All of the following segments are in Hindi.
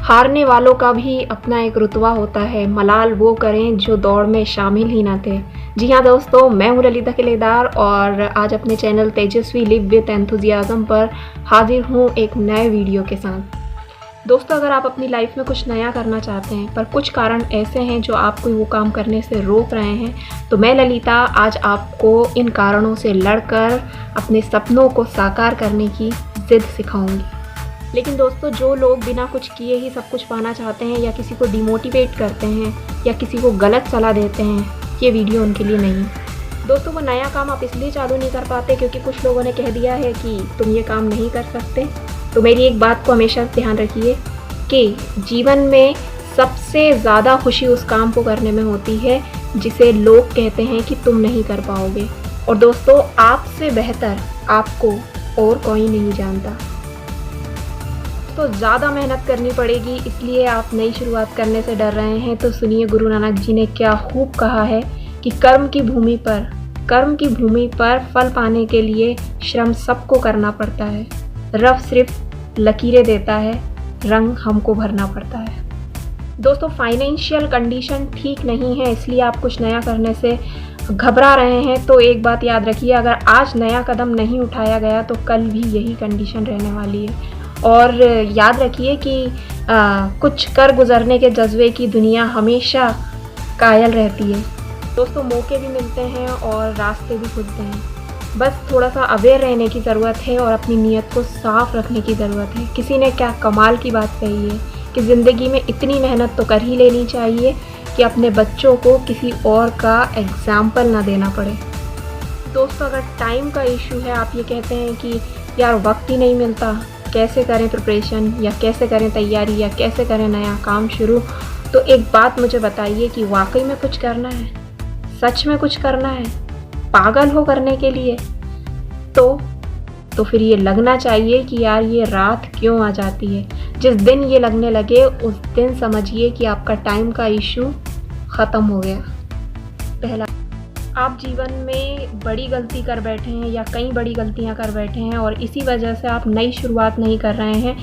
हारने वालों का भी अपना एक रुतबा होता है, मलाल वो करें जो दौड़ में शामिल ही ना थे। जी हाँ दोस्तों, मैं हूँ ललिता किलेदार और आज अपने channel Tejashwi live with enthusiasm पर हाजिर हूँ एक नए वीडियो के साथ। दोस्तों, अगर आप अपनी लाइफ में कुछ नया करना चाहते हैं पर कुछ कारण ऐसे हैं जो आपको वो काम करने से रोक रहे हैं, तो मैं ललिता आज आपको इन कारणों से लड़कर अपने सपनों को साकार करने की ज़िद सिखाऊंगी। लेकिन दोस्तों, जो लोग बिना कुछ किए ही सब कुछ पाना चाहते हैं या किसी को डिमोटिवेट करते हैं या किसी को गलत सलाह देते हैं, ये वीडियो उनके लिए नहीं। दोस्तों, वो नया काम आप इसलिए चालू नहीं कर पाते क्योंकि कुछ लोगों ने कह दिया है कि तुम ये काम नहीं कर सकते। तो मेरी एक बात को हमेशा ध्यान रखिए कि जीवन में सबसे ज़्यादा खुशी उस काम को करने में होती है जिसे लोग कहते हैं कि तुम नहीं कर पाओगे। और दोस्तों, आपसे बेहतर आपको और कोई नहीं जानता। तो ज़्यादा मेहनत करनी पड़ेगी, इसलिए आप नई शुरुआत करने से डर रहे हैं। तो सुनिए, गुरु नानक जी ने क्या खूब कहा है कि कर्म की भूमि पर फल पाने के लिए श्रम सबको करना पड़ता है। रब सिर्फ लकीरें देता है, रंग हमको भरना पड़ता है। दोस्तों, फाइनेंशियल कंडीशन ठीक नहीं है, इसलिए आप कुछ नया करने से घबरा रहे हैं। तो एक बात याद रखिए, अगर आज नया कदम नहीं उठाया गया तो कल भी यही कंडीशन रहने वाली है। और याद रखिए कि कुछ कर गुजरने के जज्बे की दुनिया हमेशा कायल रहती है। दोस्तों, मौके भी मिलते हैं और रास्ते भी खुलते हैं, बस थोड़ा सा अवेयर रहने की ज़रूरत है और अपनी नीयत को साफ़ रखने की ज़रूरत है। किसी ने क्या कमाल की बात कही है कि ज़िंदगी में इतनी मेहनत तो कर ही लेनी चाहिए कि अपने बच्चों को किसी और का एग्ज़ाम्पल ना देना पड़े। दोस्तों, अगर टाइम का इशू है, आप ये कहते हैं कि यार वक्त ही नहीं मिलता, कैसे करें प्रिपरेशन या कैसे करें तैयारी या कैसे करें नया काम शुरू, तो एक बात मुझे बताइए कि वाकई में कुछ करना है, सच में कुछ करना है, पागल हो करने के लिए? तो फिर ये लगना चाहिए कि यार ये रात क्यों आ जाती है। जिस दिन ये लगने लगे उस दिन समझिए कि आपका टाइम का इशू ख़त्म हो गया। पहला, आप जीवन में बड़ी गलती कर बैठे हैं या कई बड़ी गलतियां कर बैठे हैं और इसी वजह से आप नई शुरुआत नहीं कर रहे हैं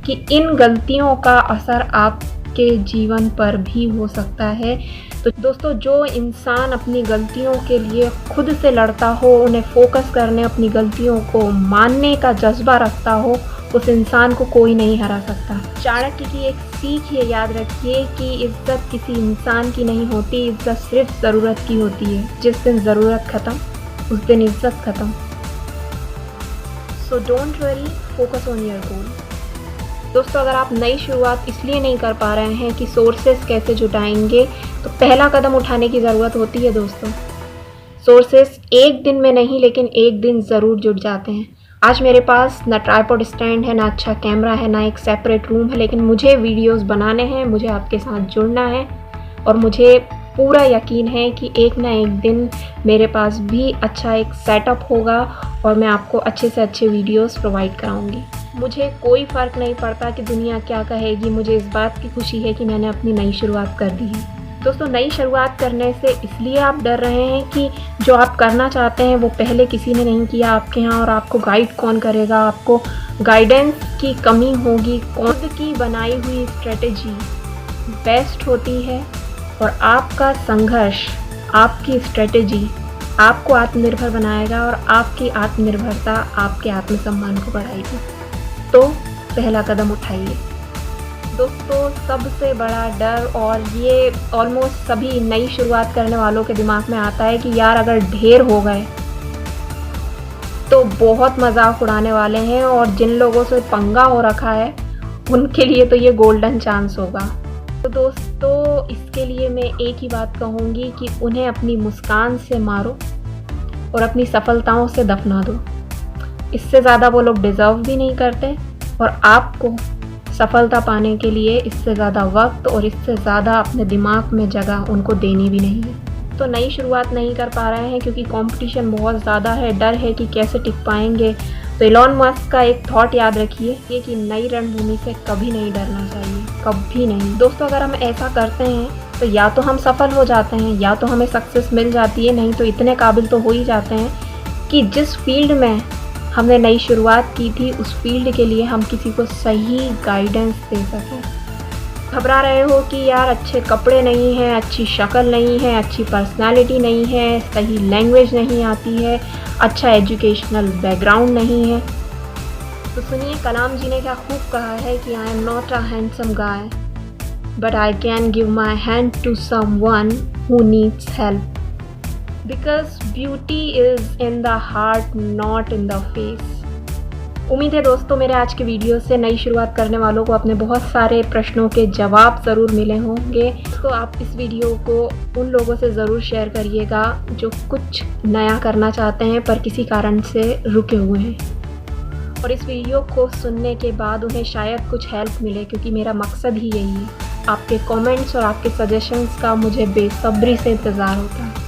कि इन गलतियों का असर आपके जीवन पर भी हो सकता है। तो दोस्तों, जो इंसान अपनी गलतियों के लिए खुद से लड़ता हो, उन्हें फोकस करने, अपनी गलतियों को मानने का जज्बा रखता हो, उस इंसान को कोई नहीं हरा सकता। चाणक्य की एक सीख ये याद रखिए कि इज्जत किसी इंसान की नहीं होती, इज्जत सिर्फ ज़रूरत की होती है। जिस दिन ज़रूरत ख़त्म उस दिन इज्जत ख़त्म। So don't worry, focus on your goal. दोस्तों, अगर आप नई शुरुआत इसलिए नहीं कर पा रहे हैं कि सोर्सेस कैसे जुटाएंगे, तो पहला कदम उठाने की ज़रूरत होती है। दोस्तों, सोर्सेस एक दिन में नहीं लेकिन एक दिन ज़रूर जुट जाते हैं। आज मेरे पास ना ट्राइपॉड स्टैंड है, ना अच्छा कैमरा है, ना एक सेपरेट रूम है, लेकिन मुझे वीडियोस बनाने हैं, मुझे आपके साथ जुड़ना है और मुझे पूरा यकीन है कि एक ना एक दिन मेरे पास भी अच्छा एक सेटअप होगा और मैं आपको अच्छे से अच्छे वीडियोस प्रोवाइड कराऊंगी। मुझे कोई फ़र्क नहीं पड़ता कि दुनिया क्या कहेगी, मुझे इस बात की खुशी है कि मैंने अपनी नई शुरुआत कर दी है। दोस्तों, नई शुरुआत करने से इसलिए आप डर रहे हैं कि जो आप करना चाहते हैं वो पहले किसी ने नहीं किया आपके यहाँ, और आपको गाइड कौन करेगा, आपको गाइडेंस की कमी होगी। खुद की बनाई हुई स्ट्रेटेजी बेस्ट होती है और आपका संघर्ष, आपकी स्ट्रेटेजी आपको आत्मनिर्भर बनाएगा और आपकी आत्मनिर्भरता आपके आत्मसम्मान को बढ़ाएगी। तो पहला कदम उठाइए। दोस्तों, सबसे बड़ा डर, और ये ऑलमोस्ट सभी नई शुरुआत करने वालों के दिमाग में आता है कि यार अगर ढेर हो गए तो बहुत मजाक उड़ाने वाले हैं, और जिन लोगों से पंगा हो रखा है उनके लिए तो ये गोल्डन चांस होगा। तो दोस्तों, इसके लिए मैं एक ही बात कहूँगी कि उन्हें अपनी मुस्कान से मारो और अपनी सफलताओं से दफना दो। इससे ज़्यादा वो लोग डिज़र्व भी नहीं करते, और आपको सफलता पाने के लिए इससे ज़्यादा वक्त और इससे ज़्यादा अपने दिमाग में जगह उनको देनी भी नहीं है। तो नई शुरुआत नहीं कर पा रहे हैं क्योंकि कंपटीशन बहुत ज़्यादा है, डर है कि कैसे टिक पाएंगे। तो एलॉन मस्क का एक थॉट याद रखिए, ये कि नई रणभूमि से कभी नहीं डरना चाहिए, कभी नहीं। दोस्तों, अगर हम ऐसा करते हैं तो या तो हम सफल हो जाते हैं या तो हमें सक्सेस मिल जाती है, नहीं तो इतने काबिल तो हो ही जाते हैं कि जिस फील्ड में हमने नई शुरुआत की थी उस फील्ड के लिए हम किसी को सही गाइडेंस दे सकें। घबरा रहे हो कि यार अच्छे कपड़े नहीं हैं, अच्छी शक्ल नहीं है, अच्छी पर्सनालिटी नहीं है, सही लैंग्वेज नहीं आती है, अच्छा एजुकेशनल बैकग्राउंड नहीं है, तो सुनिए कलाम जी ने क्या खूब कहा है कि I am not a handsome guy but I can give my hand to someone who needs help, because beauty is in the heart not in the face. उम्मीद है दोस्तों मेरे आज के वीडियो से नई शुरुआत करने वालों को अपने बहुत सारे प्रश्नों के जवाब ज़रूर मिले होंगे। तो आप इस वीडियो को उन लोगों से ज़रूर शेयर करिएगा जो कुछ नया करना चाहते हैं पर किसी कारण से रुके हुए हैं, और इस वीडियो को सुनने के बाद उन्हें शायद कुछ हेल्प मिले, क्योंकि मेरा मकसद ही यही है। आपके कमेंट्स और आपके सजेशंस का मुझे बेसब्री से इंतज़ार होता है।